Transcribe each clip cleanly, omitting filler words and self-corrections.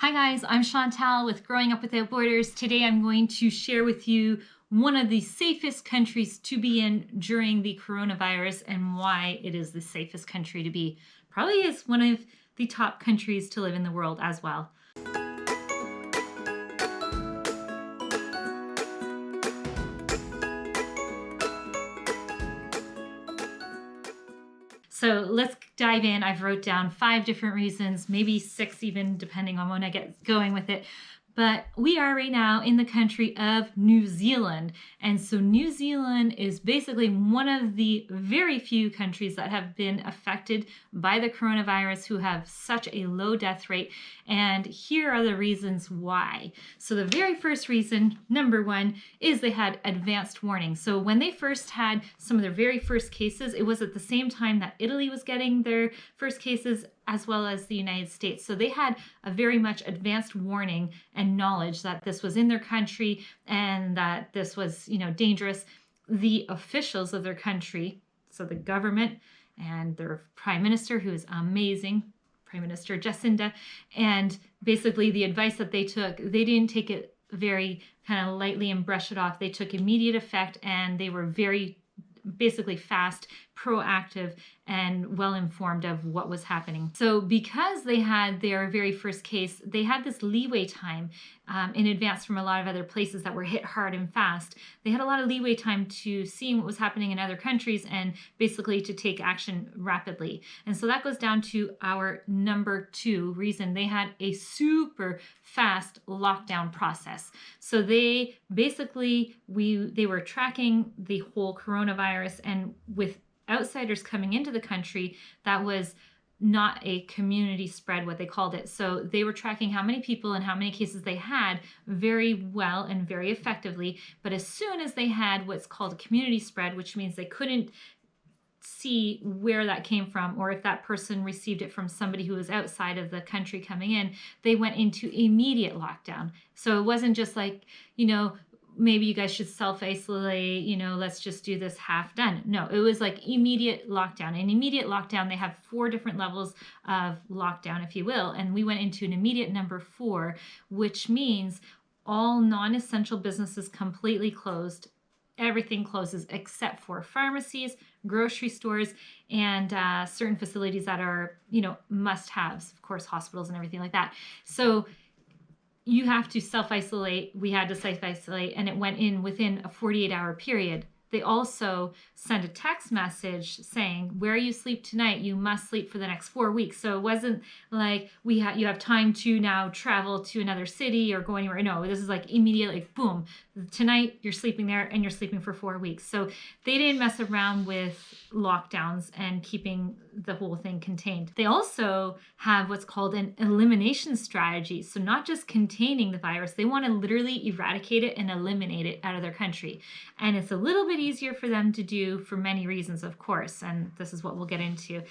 Hi guys, I'm Chantal with Growing Up Without Borders. Today I'm going to share with you one of the safest countries to be in during the coronavirus and why it is the safest country to be. Probably is one of the top countries to live in the world as well. So let's dive in. I've wrote down 5 different reasons, maybe 6 even, depending on when I get going with it. But we are right now in the country of New Zealand. And so New Zealand is basically one of the very few countries that have been affected by the coronavirus who have such a low death rate. And here are the reasons why. So the very first reason, number 1, is they had advanced warning. So when they first had some of their very first cases, it was at the same time that Italy was getting their first cases as well as the United States. So they had a very much advanced warning and knowledge that this was in their country and that this was, dangerous. The officials of their country, so the government and their prime minister, who is amazing, Prime Minister Jacinda, and basically the advice that they took, they didn't take it very kind of lightly and brush it off. They took immediate effect and they were very basically fast, proactive, and well informed of what was happening. So because they had their very first case, they had this leeway time in advance from a lot of other places that were hit hard and fast. They had a lot of leeway time to see what was happening in other countries and basically to take action rapidly. And so that goes down to our number 2 reason. They had a super fast lockdown process. So they basically, they were tracking the whole coronavirus, and with outsiders coming into the country, that was not a community spread, what they called it. So they were tracking how many people and how many cases they had very well and very effectively. But as soon as they had what's called a community spread, which means they couldn't see where that came from or if that person received it from somebody who was outside of the country coming in, they went into immediate lockdown. So it wasn't just like, maybe you guys should self-isolate, let's just do this half done. No, it was like immediate lockdown. In immediate lockdown, they have 4 different levels of lockdown, if you will. And we went into an immediate number 4, which means all non-essential businesses completely closed. Everything closes except for pharmacies, grocery stores, and certain facilities that are, must-haves, of course, hospitals and everything like that. So you have to self-isolate. We had to self-isolate, and it went in within a 48-hour period. They also sent a text message saying, where you sleep tonight, you must sleep for the next 4 weeks. So it wasn't like you have time to now travel to another city or go anywhere. No, this is like immediately, boom, tonight you're sleeping there and you're sleeping for 4 weeks. So they didn't mess around with lockdowns and keeping the whole thing contained. They also have what's called an elimination strategy. So not just containing the virus, they want to literally eradicate it and eliminate it out of their country. And it's a little bit easier for them to do for many reasons, of course, and this is what we'll get into.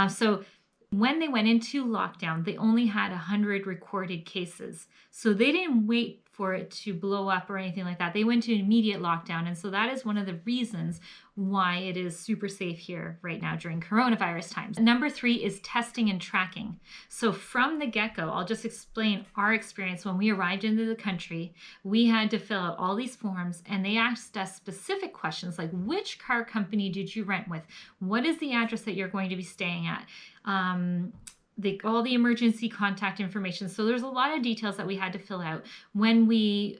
So when they went into lockdown, they only had 100 recorded cases. So they didn't wait for it to blow up or anything like that. They went to immediate lockdown. And so that is one of the reasons why it is super safe here right now during coronavirus times. Number 3 is testing and tracking. So from the get-go, I'll just explain our experience when we arrived into the country. We had to fill out all these forms, and they asked us specific questions like, which car company did you rent with? What is the address that you're going to be staying at? All the emergency contact information. So there's a lot of details that we had to fill out. When we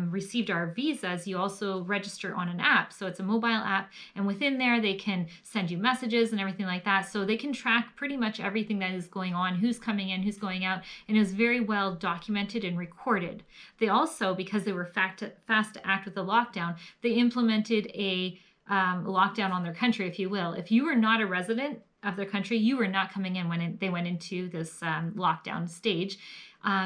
received our visas, you also register on an app. So it's a mobile app, and within there they can send you messages and everything like that. So they can track pretty much everything that is going on, who's coming in, who's going out, and it was very well documented and recorded. They also, because they were fast to act with the lockdown, they implemented a lockdown on their country, if you will. If you were not a resident of their country, you were not coming in when they went into this lockdown stage.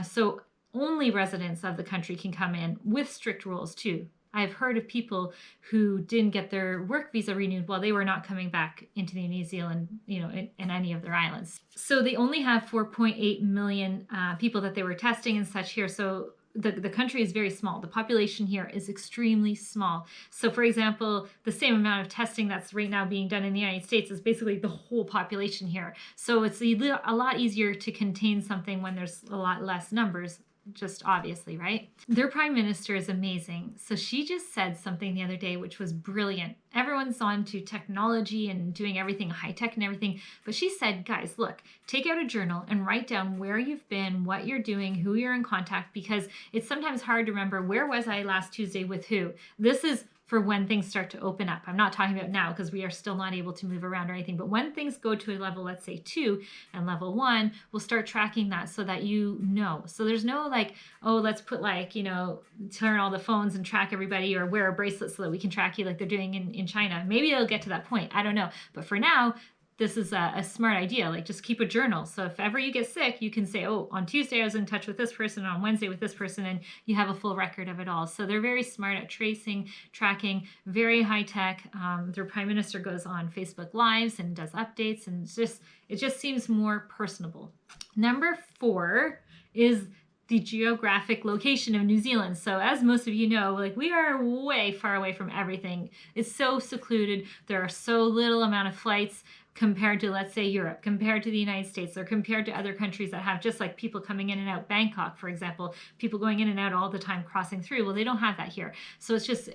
So only residents of the country can come in with strict rules too. I've heard of people who didn't get their work visa renewed while they were not coming back into the New Zealand, in any of their islands. So they only have 4.8 million people that they were testing and such here. So the country is very small. The population here is extremely small. So for example, the same amount of testing that's right now being done in the United States is basically the whole population here. So it's a lot easier to contain something when there's a lot less numbers, just obviously, right? Their prime minister is amazing. So she just said something the other day, which was brilliant. Everyone's on to technology and doing everything high tech and everything. But she said, guys, look, take out a journal and write down where you've been, what you're doing, who you're in contact, because it's sometimes hard to remember, where was I last Tuesday with who? This is for when things start to open up. I'm not talking about now because we are still not able to move around or anything, but when things go to a level, let's say 2 and level 1, we'll start tracking that so that you know. So there's no like, oh, let's put like, turn all the phones and track everybody, or wear a bracelet so that we can track you like they're doing in China. Maybe it'll get to that point. I don't know. But for now, this is a smart idea. Like, just keep a journal. So if ever you get sick, you can say, oh, on Tuesday I was in touch with this person, on Wednesday with this person, and you have a full record of it all. So they're very smart at tracing, tracking, very high tech. Their prime minister goes on Facebook Lives and does updates, and it just seems more personable. Number 4 is the geographic location of New Zealand. So as most of you know, like, we are way far away from everything. It's so secluded. There are so little amount of flights compared to, let's say, Europe, compared to the United States, or compared to other countries that have just like people coming in and out. Bangkok, for example, people going in and out all the time, crossing through. Well, they don't have that here. So it's just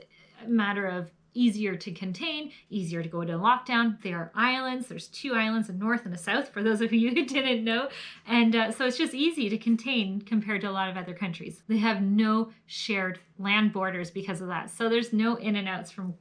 a matter of easier to contain, easier to go into lockdown. There are islands. There's 2 islands, a north and a south, for those of you who didn't know. And so it's just easy to contain compared to a lot of other countries. They have no shared land borders because of that. So there's no in and outs from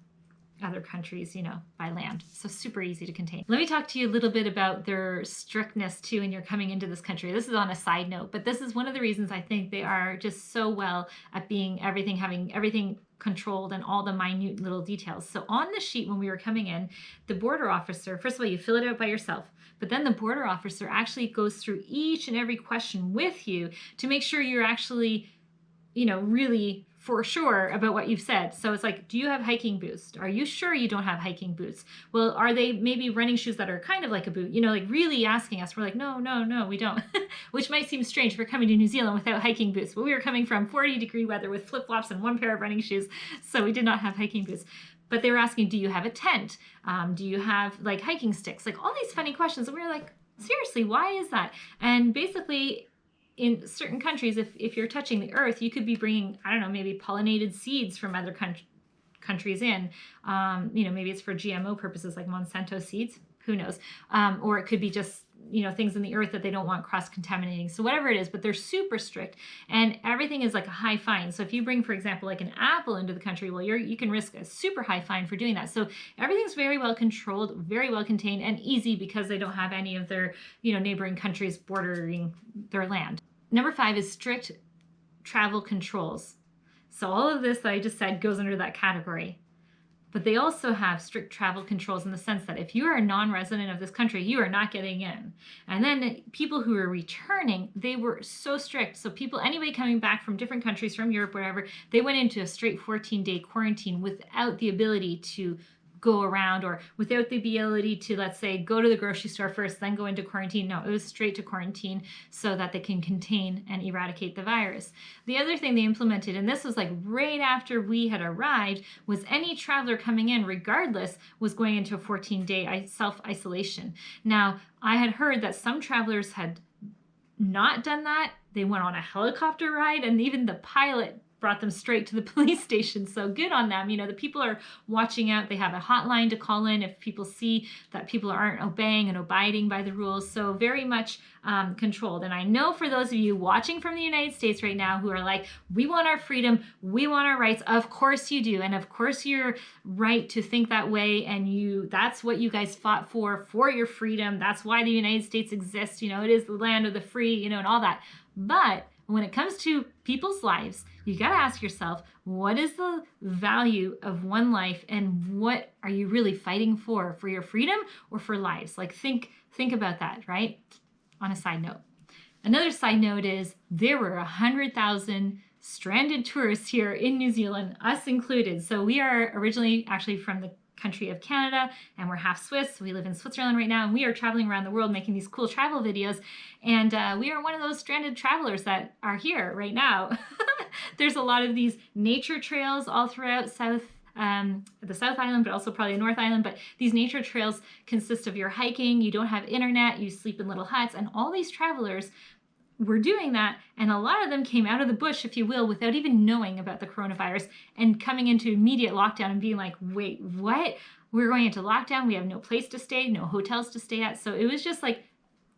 other countries, by land. So super easy to contain. Let me talk to you a little bit about their strictness too when you're coming into this country. This is on a side note, but this is one of the reasons I think they are just so well at having everything controlled and all the minute little details. So on the sheet when we were coming in, the border officer, first of all, you fill it out by yourself, but then the border officer actually goes through each and every question with you to make sure you're actually, really for sure about what you've said. So it's like, do you have hiking boots? Are you sure you don't have hiking boots? Well, are they maybe running shoes that are kind of like a boot? Like really asking us. We're like, no, we don't. Which might seem strange for coming to New Zealand without hiking boots. But we were coming from 40-degree weather with flip-flops and 1 pair of running shoes. So we did not have hiking boots. But they were asking, do you have a tent? Do you have like hiking sticks? Like all these funny questions. And we were like, seriously, why is that? And basically, in certain countries, if you're touching the earth, you could be bringing, I don't know, maybe pollinated seeds from other countries in. Maybe it's for GMO purposes, like Monsanto seeds. Who knows? Or it could be just, things in the earth that they don't want cross-contaminating. So whatever it is, but they're super strict. And everything is like a high fine. So if you bring, for example, like an apple into the country, well, you can risk a super high fine for doing that. So everything's very well controlled, very well contained, and easy because they don't have any of their, neighboring countries bordering their land. Number 5 is strict travel controls. So all of this that I just said goes under that category. But they also have strict travel controls in the sense that if you are a non-resident of this country, you are not getting in. And then people who are returning, they were so strict. So anybody coming back from different countries, from Europe, wherever, they went into a straight 14-day quarantine without the ability to go around, or without the ability to, let's say, go to the grocery store first, then go into quarantine. No, it was straight to quarantine so that they can contain and eradicate the virus. The other thing they implemented, and this was like right after we had arrived, was any traveler coming in, regardless, was going into a 14-day self-isolation. Now, I had heard that some travelers had not done that. They went on a helicopter ride, and even the pilot brought them straight to the police station. So good on them. The people are watching out. They have a hotline to call in if people see that people aren't obeying and abiding by the rules. So very much controlled. And I know for those of you watching from the United States right now who are like, we want our freedom, we want our rights. Of course you do. And of course you're right to think that way. And that's what you guys fought for your freedom. That's why the United States exists. It is the land of the free, and all that. But when it comes to people's lives, you got to ask yourself, what is the value of one life, and what are you really fighting for your freedom or for lives? Like, think about that, right? On a side note. Another side note is there were 100,000 stranded tourists here in New Zealand, us included. So we are originally actually from the country of Canada, and we're half Swiss. We live in Switzerland right now, and we are traveling around the world making these cool travel videos. And we are one of those stranded travelers that are here right now. There's a lot of these nature trails all throughout the South Island, but also probably the North Island. But these nature trails consist of your hiking, you don't have internet, you sleep in little huts, and all these travelers were doing that, and a lot of them came out of the bush, if you will, without even knowing about the coronavirus and coming into immediate lockdown and being like, wait, what? We're going into lockdown. We have no place to stay, no hotels to stay at. So it was just like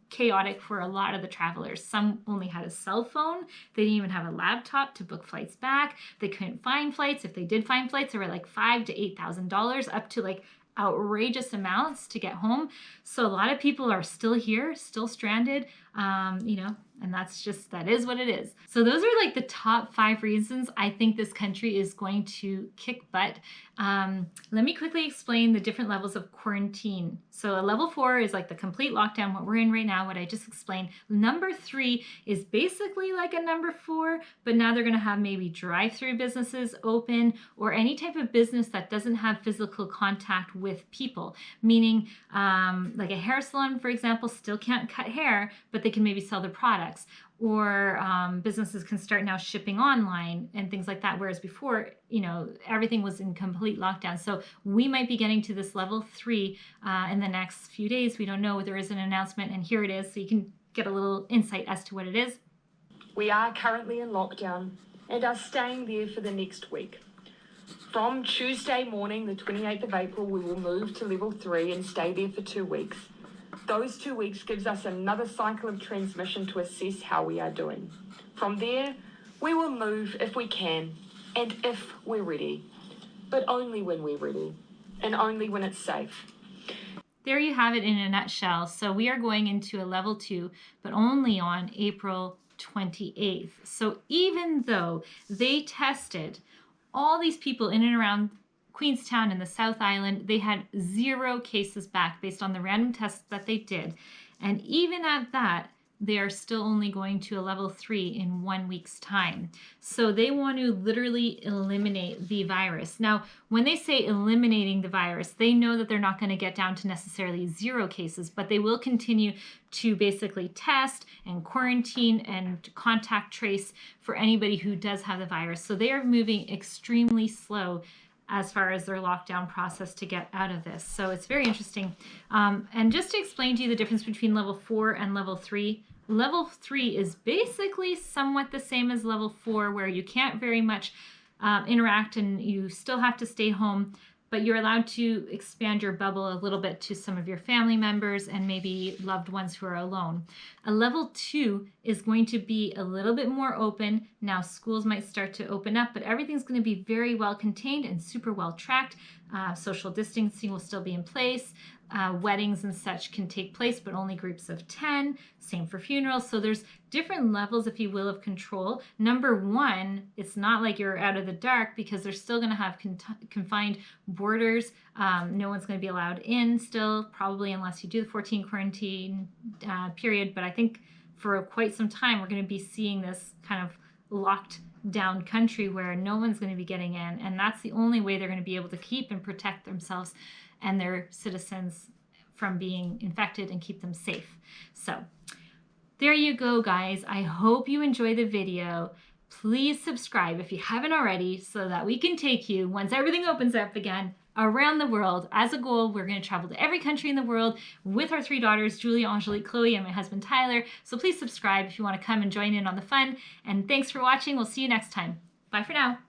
chaotic for a lot of the travelers. Some only had a cell phone. They didn't even have a laptop to book flights back. They couldn't find flights. If they did find flights, they were like $5,000 to $8,000, up to like outrageous amounts to get home. So a lot of people are still here, still stranded, and that is what it is. So those are like the top 5 reasons I think this country is going to kick butt. Let me quickly explain the different levels of quarantine. So a level 4 is like the complete lockdown, what we're in right now, what I just explained. Number 3 is basically like a number 4, but now they're going to have maybe drive-through businesses open, or any type of business that doesn't have physical contact with people, meaning like a hair salon, for example, still can't cut hair, but they can maybe sell their products. Or businesses can start now shipping online and things like that. Whereas before, everything was in complete lockdown. So we might be getting to this level 3 in the next few days. We don't know. There is an announcement, and here it is. So you can get a little insight as to what it is. We are currently in lockdown and are staying there for the next week. From Tuesday morning, the 28th of April, we will move to level 3 and stay there for 2 weeks. Those 2 weeks gives us another cycle of transmission to assess how we are doing. From there, we will move if we can and if we're ready, but only when we're ready and only when it's safe. There you have it in a nutshell. So we are going into a level 2, but only on April 28th. So even though they tested all these people in and around Queenstown and the South Island, they had 0 cases back based on the random tests that they did. And even at that, they are still only going to a level 3 in 1 week's time. So they want to literally eliminate the virus. Now, when they say eliminating the virus, they know that they're not going to get down to necessarily 0 cases, but they will continue to basically test and quarantine and contact trace for anybody who does have the virus. So they are moving extremely slow as far as their lockdown process to get out of this. So it's very interesting. And just to explain to you the difference between level 4 and level 3 is basically somewhat the same as level 4, where you can't very much interact and you still have to stay home, but you're allowed to expand your bubble a little bit to some of your family members and maybe loved ones who are alone. A level 2 is going to be a little bit more open. Now schools might start to open up, but everything's going to be very well contained and super well tracked. Social distancing will still be in place. Weddings and such can take place, but only groups of 10. Same for funerals. So there's different levels, if you will, of control. Number 1, it's not like you're out of the dark, because they're still going to have confined borders. No one's going to be allowed in still, probably unless you do the 14 quarantine period. But I think for quite some time, we're going to be seeing this kind of locked down country where no one's going to be getting in. And that's the only way they're going to be able to keep and protect themselves and their citizens from being infected and keep them safe. So there you go, guys. I hope you enjoy the video. Please subscribe if you haven't already, so that we can take you, once everything opens up again, around the world. As a goal, we're going to travel to every country in the world with our 3 daughters, Julia, Angelique, Chloe, and my husband, Tyler. So please subscribe if you want to come and join in on the fun. And thanks for watching. We'll see you next time. Bye for now.